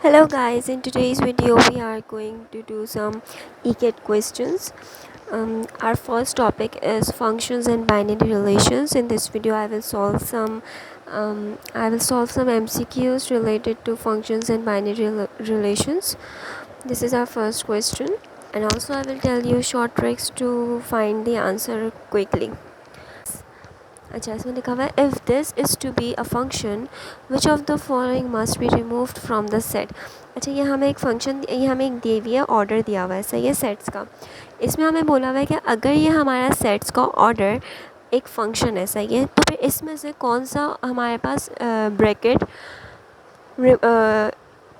Hello guys, in today's video we are going to do some ECAT questions. Our first topic is functions and binary relations. In this video I will solve some MCQs related to functions and binary relations. This is our first question, and also I will tell you short tricks to find the answer quickly. अच्छा, इसमें लिखा हुआ है if this is to be a function which of the following must be removed from the set. अच्छा, ये हमें एक function, ये हमें एक दी हुई है, ऑर्डर दिया हुआ है, सही है, सेट्स का। इसमें हमें बोला हुआ है कि अगर ये हमारा सेट्स का ऑर्डर एक फ़ंक्शन है, सही है, तो फिर इसमें से कौन सा हमारे पास ब्रैकेट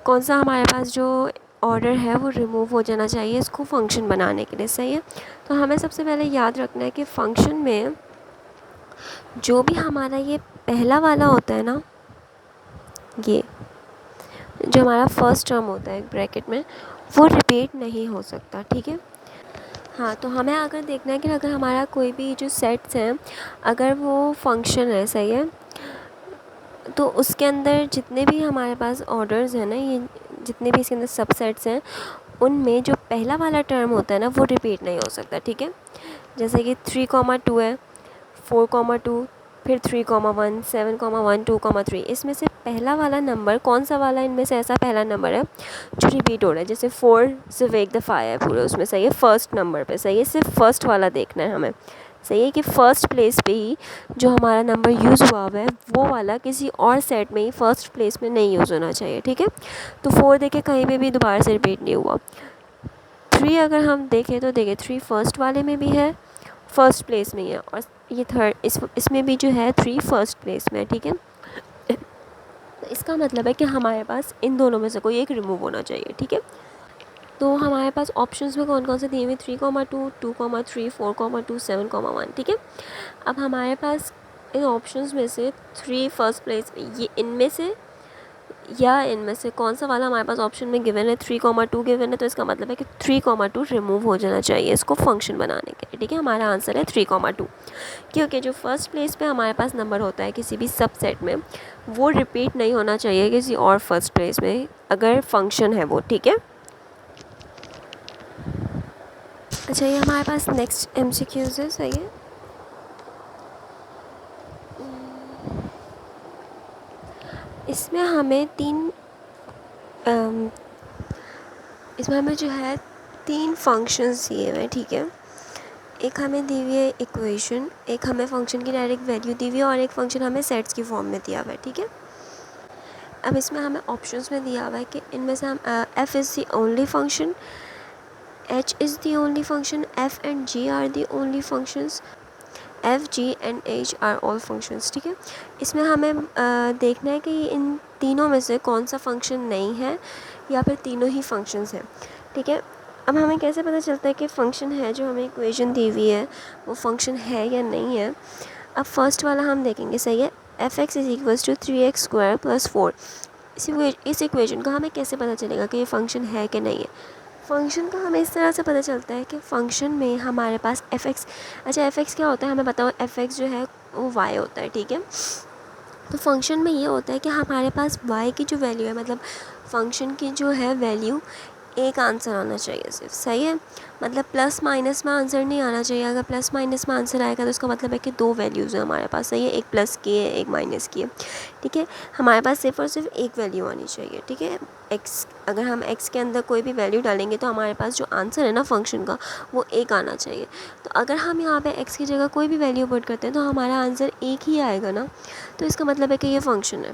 कौन सा हमारे पास जो ऑर्डर है वो रिमूव हो जाना चाहिए इसको फंक्शन बनाने के लिए, सही है। तो हमें सबसे पहले याद रखना है कि फ़ंक्शन में जो भी हमारा ये पहला वाला होता है ना, ये जो हमारा फर्स्ट टर्म होता है ब्रैकेट में, वो रिपीट नहीं हो सकता, ठीक है। हाँ, तो हमें अगर देखना है कि अगर हमारा कोई भी जो सेट्स हैं अगर वो फंक्शन है, सही है, तो उसके अंदर जितने भी हमारे पास ऑर्डर्स हैं ना, ये जितने भी इसके अंदर सबसेट्स हैं, उनमें जो पहला वाला टर्म होता है ना वो रिपीट नहीं हो सकता, ठीक है। जैसे कि 3,2 है, 4,2, फिर 3,1, 7,1, 2,3, इसमें से पहला वाला नंबर कौन सा वाला इनमें से ऐसा पहला नंबर है जो रिपीट हो रहा है। जैसे 4 सिर्फ एक दफ़ा आया है पूरे उसमें, सही है, फर्स्ट नंबर पे, सही है, सिर्फ फर्स्ट वाला देखना है हमें, सही है, कि फ़र्स्ट प्लेस पे ही जो हमारा नंबर यूज़ हुआ है वो वाला किसी और सेट में ही फ़र्स्ट प्लेस में नहीं यूज़ होना चाहिए, ठीक है। तो 4 देखें कहीं पे भी दोबारा से रिपीट नहीं हुआ। 3 अगर हम देखें तो देखिए 3 फर्स्ट वाले में भी है, फर्स्ट प्लेस में ही है, और ये थर्ड इसमें भी जो है 3 फर्स्ट प्लेस में है, ठीक है। तो इसका मतलब है कि हमारे पास इन दोनों में से कोई एक रिमूव होना चाहिए, ठीक है। तो हमारे पास ऑप्शंस में कौन कौन से दिए हुए, 3,2, 2,3, 4,2, 7,1, ठीक है। अब हमारे पास इन ऑप्शंस में से 3 फर्स्ट प्लेस, ये इनमें से या इनमें से कौन सा वाला हमारे पास ऑप्शन में गिवन है, 3,2 गिवन है, तो इसका मतलब है कि 3,2 रिमूव हो जाना चाहिए इसको फंक्शन बनाने के लिए, ठीक है। हमारा आंसर है 3,2, क्योंकि जो फर्स्ट प्लेस पे हमारे पास नंबर होता है किसी भी सबसेट में वो रिपीट नहीं होना चाहिए किसी और फर्स्ट प्लेस में अगर फंक्शन है वो, ठीक है। अच्छा, ये हमारे पास नेक्स्ट MCQs है, सही है। इसमें हमें इसमें हमें जो है 3 फंक्शंस दिए हुए हैं, ठीक है। एक हमें दी हुई है इक्वेशन, एक हमें फंक्शन की डायरेक्ट वैल्यू दी हुई है, और एक फंक्शन हमें सेट्स की फॉर्म में दिया हुआ है, ठीक है। अब इसमें हमें ऑप्शंस में दिया हुआ है कि इनमें से हम f is the only function, h is the only function, f and g are the only functions, f, g and h are all functions, ठीक है। इसमें हमें देखना है कि इन तीनों में से कौन सा फंक्शन नहीं है या फिर तीनों ही फंक्शंस हैं, ठीक है। अब हमें कैसे पता चलता है कि फ़ंक्शन है जो हमें इक्वेशन दी हुई है वो फंक्शन है या नहीं है। अब फर्स्ट वाला हम देखेंगे, सही है, f(x) is equals to 3x² + 4। इस इक्वेशन का हमें कैसे पता चलेगा कि ये फ़ंक्शन है कि नहीं है। फ़ंक्शन का हमें इस तरह से पता चलता है कि फ़ंक्शन में हमारे पास f(x), अच्छा f(x) क्या होता है हमें बताओ, f(x) जो है वो y होता है, ठीक है। तो फंक्शन में ये होता है कि हमारे पास y की जो वैल्यू है, मतलब फंक्शन की जो है वैल्यू, एक आंसर आना चाहिए सिर्फ, सही है, मतलब प्लस माइनस में आंसर नहीं आना चाहिए। अगर प्लस माइनस में आंसर आएगा तो इसका मतलब है कि 2 वैल्यूज़ हैं हमारे पास, सही है, एक प्लस की है एक माइनस की है, ठीक है। हमारे पास सिर्फ और सिर्फ एक वैल्यू आनी चाहिए, ठीक है। एक्स, अगर हम एक्स के अंदर कोई भी वैल्यू डालेंगे तो हमारे पास जो आंसर है ना फंक्शन का वो एक आना चाहिए। तो अगर हम यहाँ पे एक्स की जगह कोई भी वैल्यू पुट करते हैं तो हमारा आंसर एक ही आएगा ना, तो इसका मतलब है कि ये फ़ंक्शन है,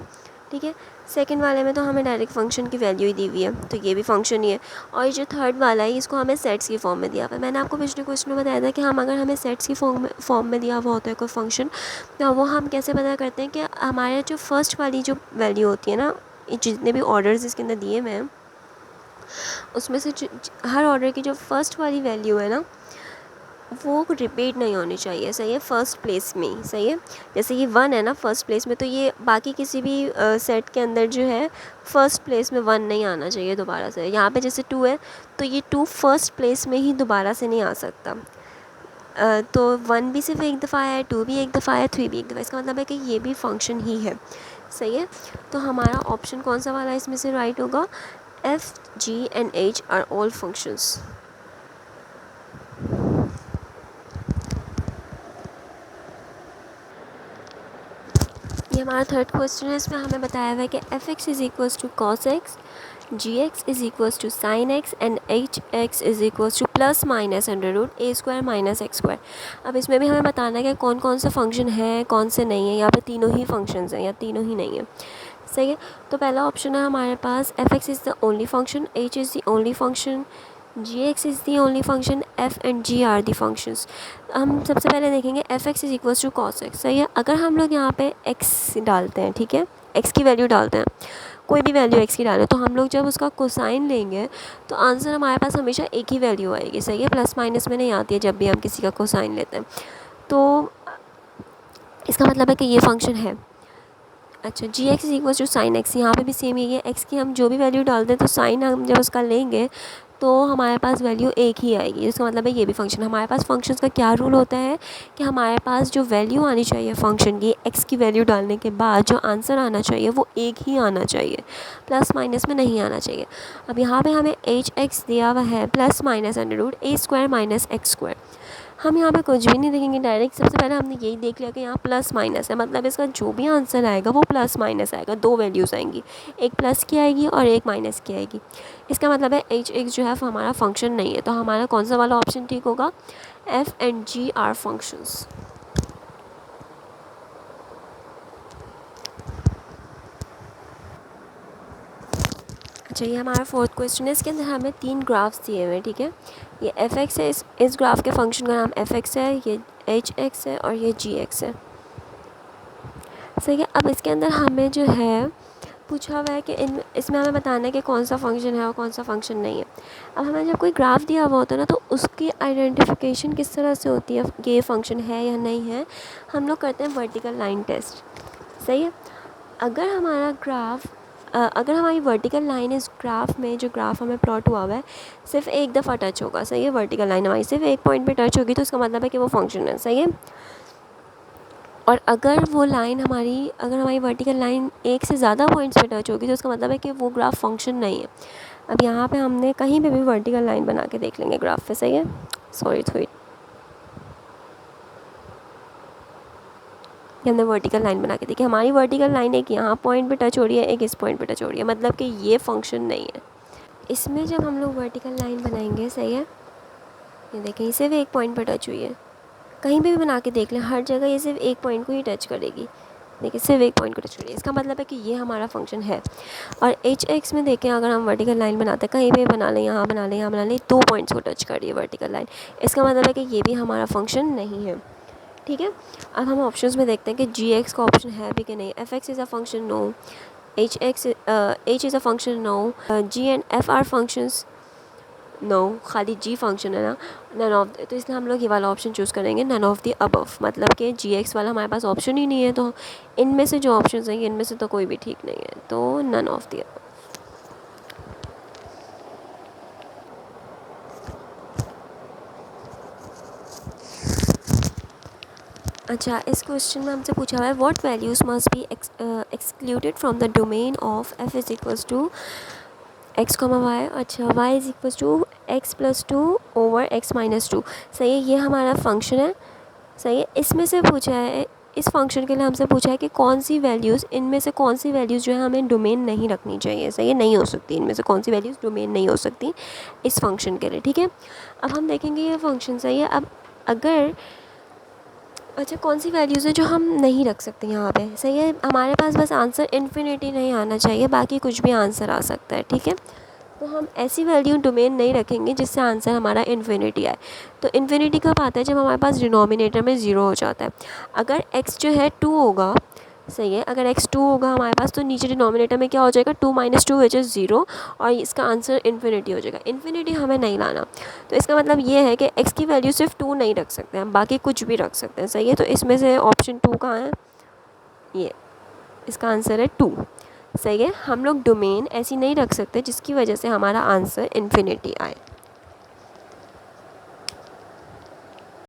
ठीक है। सेकंड वाले में तो हमें डायरेक्ट फंक्शन की वैल्यू ही दी हुई है, तो ये भी फंक्शन ही है। और ये जो थर्ड वाला है इसको हमें सेट्स की फॉर्म में दिया हुआ है। मैंने आपको पिछले क्वेश्चन में बताया था कि हम अगर हमें सेट्स की फॉर्म में दिया हुआ होता है कोई फंक्शन, तो वो हम कैसे पता करते हैं कि हमारे जो फर्स्ट वाली जो वैल्यू होती है ना, जितने भी ऑर्डर्स इसके अंदर दिए हुए हैं उसमें से हर ऑर्डर की जो फर्स्ट वाली वैल्यू है ना वो रिपीट नहीं होनी चाहिए, सही है, फर्स्ट प्लेस में ही, सही है। जैसे ये 1 है ना फर्स्ट प्लेस में, तो ये बाकी किसी भी सेट के अंदर जो है फर्स्ट प्लेस में 1 नहीं आना चाहिए दोबारा से। यहाँ पे जैसे 2 है तो ये 2 फर्स्ट प्लेस में ही दोबारा से नहीं आ सकता। तो 1 भी सिर्फ एक दफ़ा आया है, 2 भी एक दफ़ा आया है, 3 भी एक दफ़ा, इसका मतलब है कि ये भी फंक्शन ही है, सही है। तो हमारा ऑप्शन कौन सा वाला इसमें से राइट होगा? F, G and H are all functions। ये हमारा थर्ड क्वेश्चन है। इसमें हमें बताया हुआ है कि f(x) is equals to cos x, gx is equals to sin x and hx is equals to plus minus under root a square minus x square. अब इसमें भी हमें बताना है कि कौन कौन से फंक्शन है, कौन से नहीं है। यहाँ पे तीनों ही फंक्शंस हैं या तीनों ही नहीं है। सही है। तो पहला ऑप्शन है हमारे पास f(x) is the only function, h is the only function, gx is the only function, f and g are the functions. हम सबसे पहले देखेंगे f(x) is equals to cos x। सही है। अगर हम लोग यहाँ पे x डालते हैं, ठीक है, x की वैल्यू डालते हैं, कोई भी वैल्यू x की डालें, तो हम लोग जब उसका कोसाइन लेंगे तो आंसर हमारे पास हमेशा एक ही वैल्यू आएगी। सही है। प्लस माइनस में नहीं आती है जब भी हम किसी का कोसाइन लेते हैं। तो इसका मतलब है कि ये फंक्शन है। अच्छा, G X is equal to sine X, यहाँ पे भी सेम ही है। एक्स की हम जो भी वैल्यू डालते हैं तो साइन हम जब उसका लेंगे तो हमारे पास वैल्यू एक ही आएगी। इसका मतलब है ये भी फंक्शन। हमारे पास फंक्शंस का क्या रूल होता है कि हमारे पास जो वैल्यू आनी चाहिए फंक्शन की, एक्स की वैल्यू डालने के बाद जो आंसर आना चाहिए वो एक ही आना चाहिए, प्लस माइनस में नहीं आना चाहिए। अब यहाँ पे हमें एच एक्स दिया हुआ है प्लस माइनस अंडर रूट ए स्क्वायर माइनस एक्स स्क्वायर। हम यहाँ पे कुछ भी नहीं देखेंगे, डायरेक्ट सबसे पहले हमने यही देख लिया कि यहाँ प्लस माइनस है, मतलब इसका जो भी आंसर आएगा वो प्लस माइनस आएगा। दो वैल्यूज़ आएंगी, एक प्लस की आएगी और एक माइनस की आएगी। इसका मतलब है एच एक्स जो है हमारा फंक्शन नहीं है। तो हमारा कौन सा वाला ऑप्शन ठीक होगा? F and G are functions. अच्छा, ये हमारा फोर्थ क्वेश्चन है। इसके अंदर हमें 3 ग्राफ्स दिए हुए हैं, ठीक है। ये एफ एक्स है, इस ग्राफ के फंक्शन का नाम एफ एक्स है, ये एच एक्स है और ये जी एक्स है। सही है। अब इसके अंदर हमें जो है पूछा हुआ है कि इसमें हमें बताना है कि कौन सा फंक्शन है और कौन सा फंक्शन नहीं है। अब हमें जब कोई ग्राफ दिया हुआ होता है ना, तो उसकी आइडेंटिफिकेशन किस तरह से होती है कि ये फंक्शन है या नहीं है, हम लोग करते हैं वर्टिकल लाइन टेस्ट। सही है। अगर हमारा ग्राफ अगर हमारी वर्टिकल लाइन इस ग्राफ में, जो ग्राफ हमें प्लॉट हुआ है, सिर्फ एक दफ़ा टच होगा। सही है। वर्टिकल लाइन हमारी सिर्फ एक पॉइंट पे टच होगी तो इसका मतलब है कि वो फंक्शन है। सही है। और अगर वो लाइन अगर हमारी वर्टिकल लाइन एक से ज़्यादा पॉइंट्स पे टच होगी तो इसका मतलब है कि वो ग्राफ फंक्शन नहीं है। अब यहाँ पे हमने कहीं पे भी वर्टिकल लाइन बना के देख लेंगे ग्राफ पे। सही है। सॉरी हमने वर्टिकल लाइन बना के देखी। हमारी वर्टिकल लाइन एक यहाँ पॉइंट पे टच हो रही है, एक इस पॉइंट पे टच हो रही है, मतलब कि ये फंक्शन नहीं है। इसमें जब हम लोग वर्टिकल लाइन बनाएंगे, सही है, ये देखें सिर्फ एक पॉइंट पे टच हुई है। कहीं पे भी बना के देख लें, हर जगह ये सिर्फ एक पॉइंट को ही टच करेगी। देखिए सिर्फ एक पॉइंट को टच करेगी, इसका मतलब है कि ये हमारा फंक्शन है। और एच एक्स में देखें, अगर हम वर्टिकल लाइन बनाते हैं, कहीं पे बना लें, यहाँ बना लें, यहाँ बना लें, 2 पॉइंट्स को टच कर रही है वर्टिकल लाइन, इसका मतलब है कि ये भी हमारा फंक्शन नहीं है। ठीक है। अब हम ऑप्शंस में देखते हैं कि जी एक्स का ऑप्शन है भी कि नहीं। F X is a function, no. H is a function, no. G and F are functions, no. खाली जी फंक्शन है ना, नन ऑफ। तो इसलिए हम लोग ये वाला ऑप्शन चूज़ करेंगे, नन ऑफ दी अबव, मतलब कि जी एक्स वाला हमारे पास ऑप्शन ही नहीं है। तो इनमें से जो ऑप्शन हैं इनमें से तो कोई भी ठीक नहीं है, तो नन ऑफ दी अबव। अच्छा, इस क्वेश्चन में हमसे पूछा हुआ है what values must be excluded from the domain of F is equals to X comma Y. अच्छा, Y is equals to X plus two over X minus two. सही है। ये हमारा फंक्शन है। सही है। इसमें से पूछा है, इस फंक्शन के लिए हमसे पूछा है कि कौन सी वैल्यूज़, इनमें से कौन सी वैल्यूज़ जो है हमें डोमेन नहीं रखनी चाहिए। सही है, नहीं हो सकती, इनमें से कौन सी वैल्यूज़ डोमेन नहीं हो सकती इस फंक्शन के लिए। ठीक है। अब हम देखेंगे ये फंक्शन। सही है। अब अगर अच्छा, कौन सी वैल्यूज़ है जो हम नहीं रख सकते यहाँ पे। सही है। हमारे पास बस आंसर इन्फिनिटी नहीं आना चाहिए, बाकी कुछ भी आंसर आ सकता है। ठीक है। तो हम ऐसी वैल्यू डोमेन नहीं रखेंगे जिससे आंसर हमारा इन्फिनिटी आए। तो इन्फिनिटी कब आता है? जब हमारे पास डिनोमिनेटर में 0 हो जाता है। अगर x जो है 2 होगा, सही है, अगर x 2 होगा हमारे पास, तो नीचे डिनोमिनेटर में क्या हो जाएगा? 2 - 2 विच इज़ 0, और इसका आंसर इन्फिनिटी हो जाएगा। इन्फिनिटी हमें नहीं लाना। तो इसका मतलब ये है कि x की वैल्यू सिर्फ 2 नहीं रख सकते हैं, बाकी कुछ भी रख सकते हैं। सही है। तो इसमें से ऑप्शन 2 कहाँ है? ये, इसका आंसर है 2। सही है। हम लोग डोमेन ऐसी नहीं रख सकते जिसकी वजह से हमारा आंसर इन्फिनिटी आए।